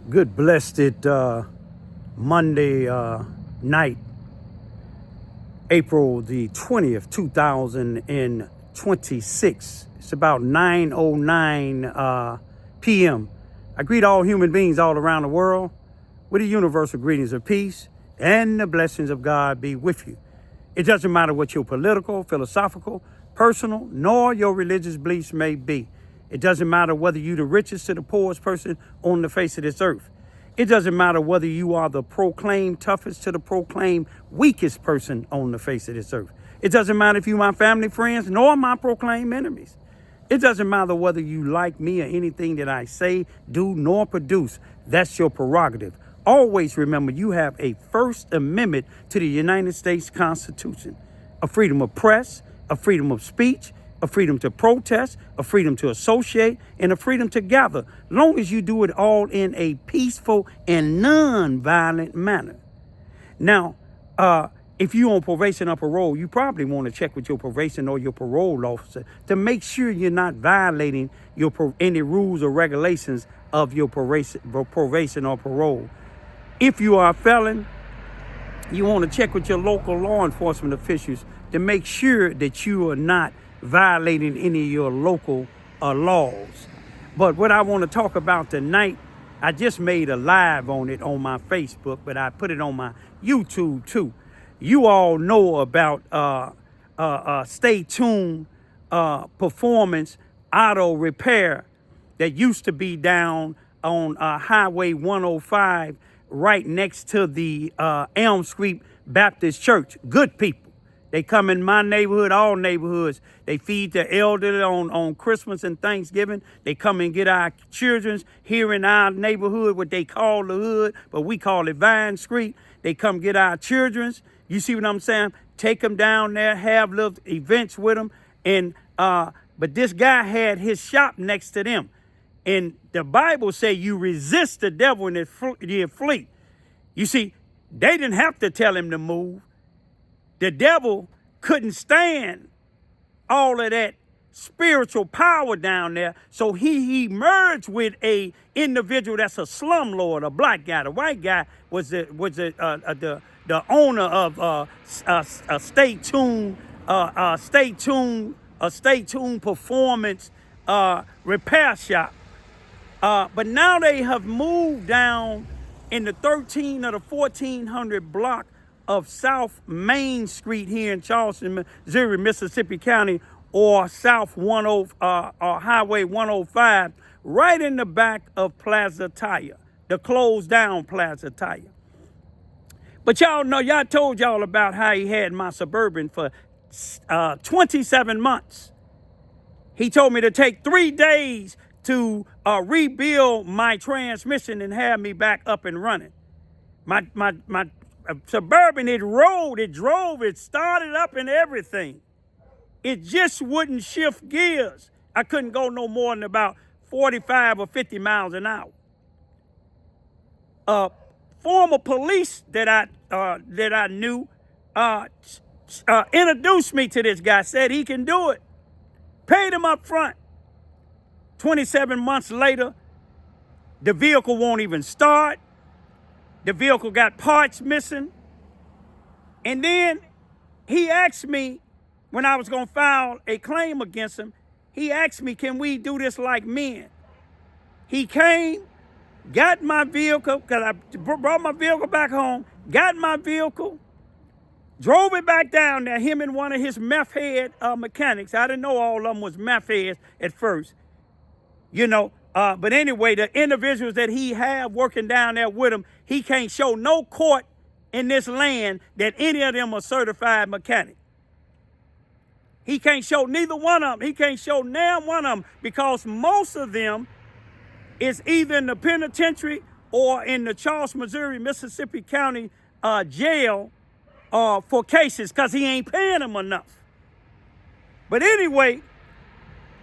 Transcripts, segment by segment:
Good blessed Monday night, April the 20th, 2026. It's about 9:09 p.m. I greet all human beings all around the world with the universal greetings of peace and the blessings of God be with you. It doesn't matter what your political, philosophical, personal, nor your religious beliefs may be. It doesn't matter whether you're the richest to the poorest person on the face of this earth. It doesn't matter whether you are the proclaimed toughest to the proclaimed weakest person on the face of this earth. It doesn't matter if you're my family, friends, nor my proclaimed enemies. It doesn't matter whether you like me or anything that I say, do, nor produce. That's your prerogative. Always remember you have a First Amendment to the United States Constitution. A freedom of press, a freedom of speech, a freedom to protest, a freedom to associate, and a freedom to gather, long as you do it all in a peaceful and non-violent manner. Now, if you're on probation or parole, you probably want to check with your probation or your parole officer to make sure you're not violating any rules or regulations of your probation or parole. If you are a felon, you want to check with your local law enforcement officials to make sure that you are not violating any of your local laws. But what I want to talk about tonight, I just made a live on it on my Facebook, but I put it on my YouTube too. You all know about Stay Tuned Performance Auto Repair that used to be down on Highway 105 right next to the Elm Street Baptist Church. Good people. They come in my neighborhood, all neighborhoods. They feed the elderly on Christmas and Thanksgiving. They come and get our children here in our neighborhood, what they call the hood, but we call it Vine Street. They come get our children. You see what I'm saying? Take them down there, have little events with them. And but this guy had his shop next to them. And the Bible say you resist the devil and he'll flee. You see, they didn't have to tell him to move. The devil couldn't stand all of that spiritual power down there, so he merged with a individual that's a slumlord, a black guy. The white guy was the owner of a Stay Tuned Performance repair shop. But now they have moved down in the 13 or the 1400 block of South Main Street here in Charleston, Missouri, Mississippi County, or South Highway 105, right in the back of Plaza Tire, the closed down Plaza Tire. But y'all know, y'all told y'all about how he had my Suburban for 27 months. He told me to take 3 days to rebuild my transmission and have me back up and running. My Suburban, it rolled, it drove, it started up and everything. It just wouldn't shift gears. I couldn't go no more than about 45 or 50 miles an hour. Former police that I knew introduced me to this guy, said he can do it. Paid him up front. 27 months later, the vehicle won't even start. The vehicle got parts missing. And then he asked me, when I was going to file a claim against him, he asked me, can we do this like men? He came, got my vehicle, because I brought my vehicle back home, got my vehicle, drove it back down there, him and one of his meth head mechanics. I didn't know all of them was meth heads at first, you know. But anyway, the individuals that he had working down there with him, he can't show no court in this land that any of them are certified mechanic. He can't show neither one of them. He can't show now one of them because most of them is either in the penitentiary or in the Charleston, Missouri, Mississippi County jail for cases because he ain't paying them enough. But anyway,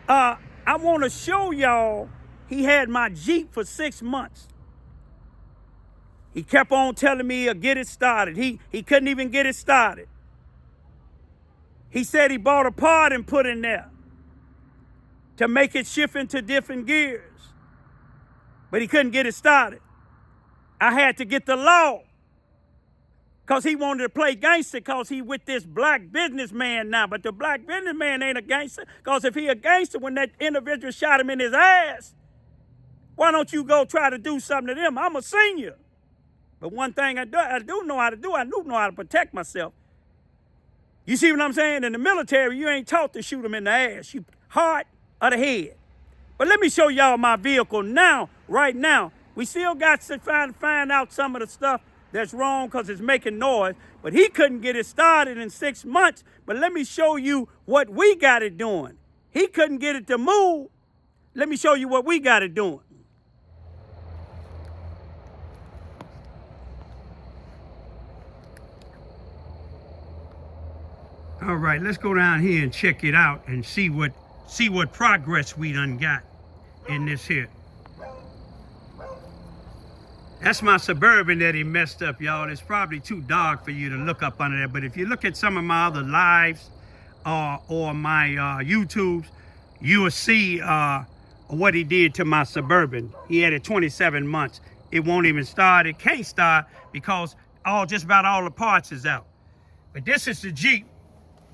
I want to show y'all. He had my Jeep for 6 months. He kept on telling me to get it started. He couldn't even get it started. He said he bought a part and put in there to make it shift into different gears. But he couldn't get it started. I had to get the law. Because he wanted to play gangster because he with this black businessman now. But the black businessman ain't a gangster. Because if he a gangster, when that individual shot him in his ass, why don't you go try to do something to them? I'm a senior. But one thing I do know how to do, I do know how to protect myself. You see what I'm saying? In the military, you ain't taught to shoot them in the ass. You heart or the head. But let me show y'all my vehicle now, right now. We still got to find out some of the stuff that's wrong because it's making noise. But he couldn't get it started in 6 months. But let me show you what we got it doing. He couldn't get it to move. Let me show you what we got it doing. All right, let's go down here and check it out and see what progress we done got in this here. That's my Suburban that he messed up, y'all. It's probably too dark for you to look up under there. But if you look at some of my other lives or my YouTubes, you will see what he did to my Suburban. He had it 27 months. It won't even start. It can't start because just about all the parts is out. But this is the Jeep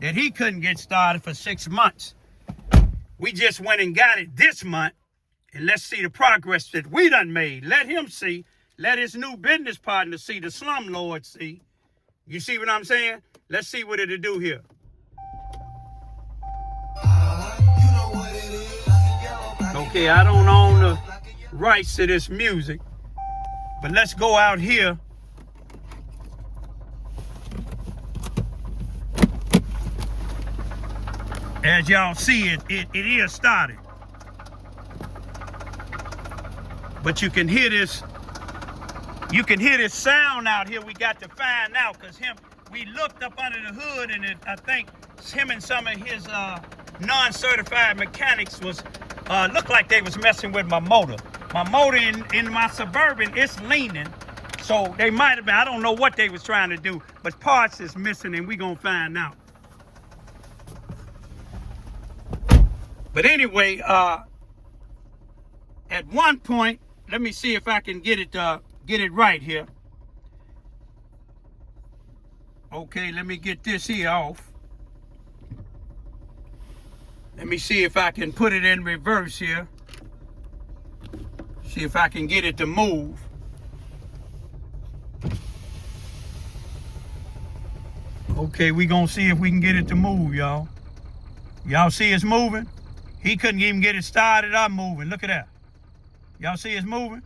that he couldn't get started for 6 months. We just went and got it this month. And let's see the progress that we done made. Let him see. Let his new business partner see, the slumlord see. You see what I'm saying? Let's see what it'll do here. Okay, I don't own the rights to this music, but let's go out here. As y'all see, it is started. But you can hear this. You can hear this sound out here. We got to find out because we looked up under the hood and I think him and some of his non-certified mechanics looked like they was messing with my motor. My motor in my Suburban, it's leaning. So they might have been, I don't know what they was trying to do, but parts is missing and we gonna find out. But anyway, at one point, let me see if I can get it right here. Okay, let me get this here off. Let me see if I can put it in reverse here. See if I can get it to move. Okay, we gonna see if we can get it to move, y'all. Y'all see it's moving? He couldn't even get it started. I'm moving. Look at that. Y'all see it's moving?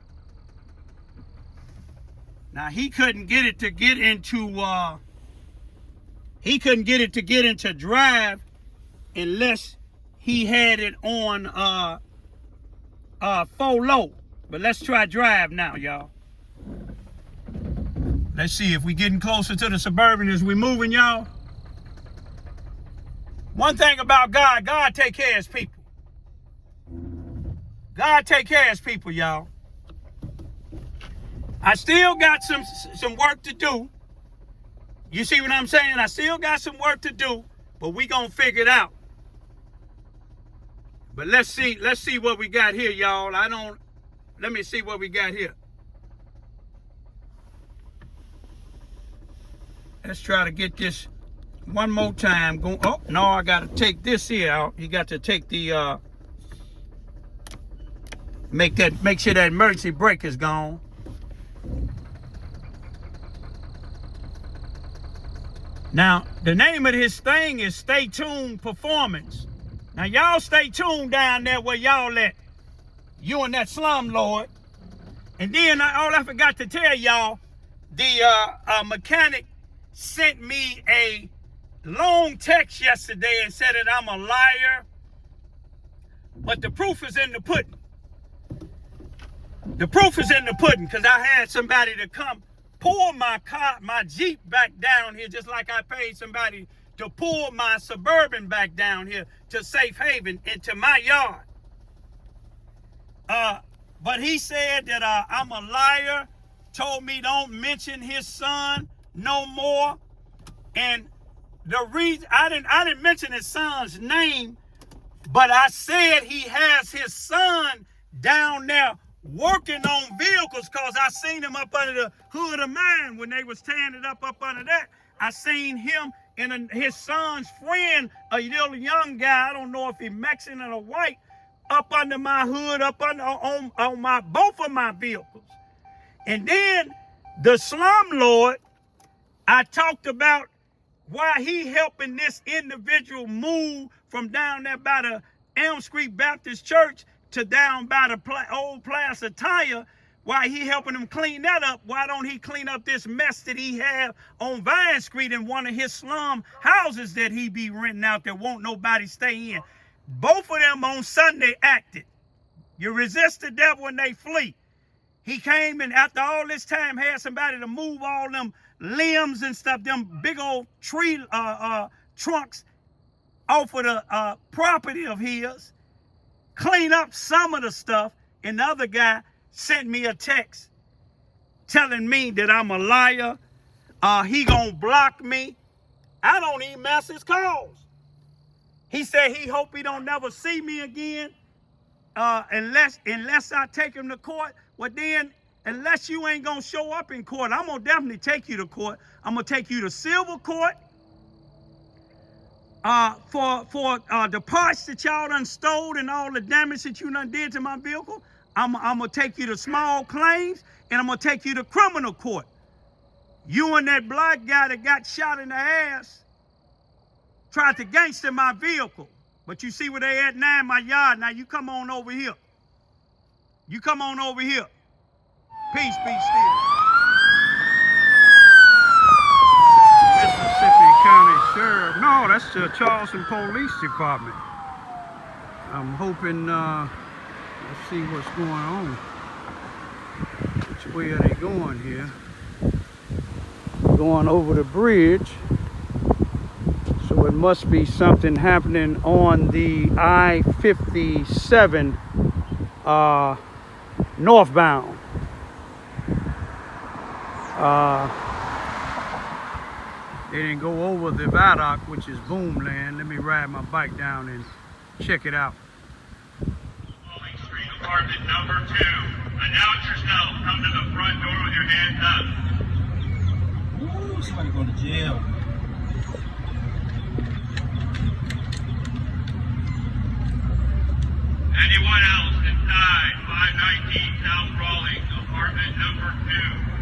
Now he couldn't get it to get into drive unless he had it on full low. But let's try drive now, y'all. Let's see if we getting closer to the Suburban as we moving, y'all. One thing about God, God take care of his people. God take care of his people, y'all. I still got some work to do. You see what I'm saying? I still got some work to do, but we gonna figure it out. But let's see what we got here, y'all. Let me see what we got here. Let's try to get this one more time going. Oh, no, I gotta take this here out. You got to take the make sure that emergency brake is gone. Now, the name of this thing is Stay Tuned Performance. Now, y'all stay tuned down there where y'all at. You and that slumlord. And then all I forgot to tell y'all, the mechanic sent me a long text yesterday and said that I'm a liar. But the proof is in the pudding. The proof is in the pudding because I had somebody to come pull my Jeep back down here just like I paid somebody to pull my Suburban back down here to Safe Haven into my yard. But he said that I'm a liar, told me don't mention his son no more. And the reason I didn't mention his son's name, but I said he has his son down there working on vehicles, because I seen him up under the hood of mine when they was tearing it up under that. I seen him and his son's friend, a little young guy, I don't know if he Mexican or white, up under my hood, up under on my both of my vehicles. And then the slumlord, I talked about why he helping this individual move from down there by the Elm Street Baptist Church to down by the old Plaza Tire. Why he helping him clean that up? Why don't he clean up this mess that he have on Vine Street in one of his slum houses that he be renting out that won't nobody stay in? Both of them on Sunday acted. You resist the devil and they flee. He came and after all this time had somebody to move all them limbs and stuff, them big old tree trunks off of the property of his, clean up some of the stuff, and the other guy sent me a text telling me that I'm a liar. He gonna block me. I don't even answer his calls. He said he hope he don't never see me again unless I take him to court. Well then, unless you ain't gonna show up in court, I'm gonna definitely take you to court. I'm gonna take you to civil court for the parts that y'all done stole and all the damage that you done did to my vehicle. I'm gonna take you to small claims, and I'm gonna take you to criminal court. You and that black guy that got shot in the ass tried to gangster my vehicle. But you see where they at now in my yard. Now you come on over here. You come on over here. Peace be still. Mississippi County Sheriff. No, that's the Charleston Police Department. I'm hoping, let's see what's going on. Which way are they going here? Going over the bridge. So it must be something happening on the I-57 northbound. They didn't go over the viaduct, which is Boomland. Let me ride my bike down and check it out. Street apartment number 2. Announce yourself. Come to the front door with your hands up. Ooh, somebody going to jail. Anyone else inside 519 South Rawlings, apartment number 2?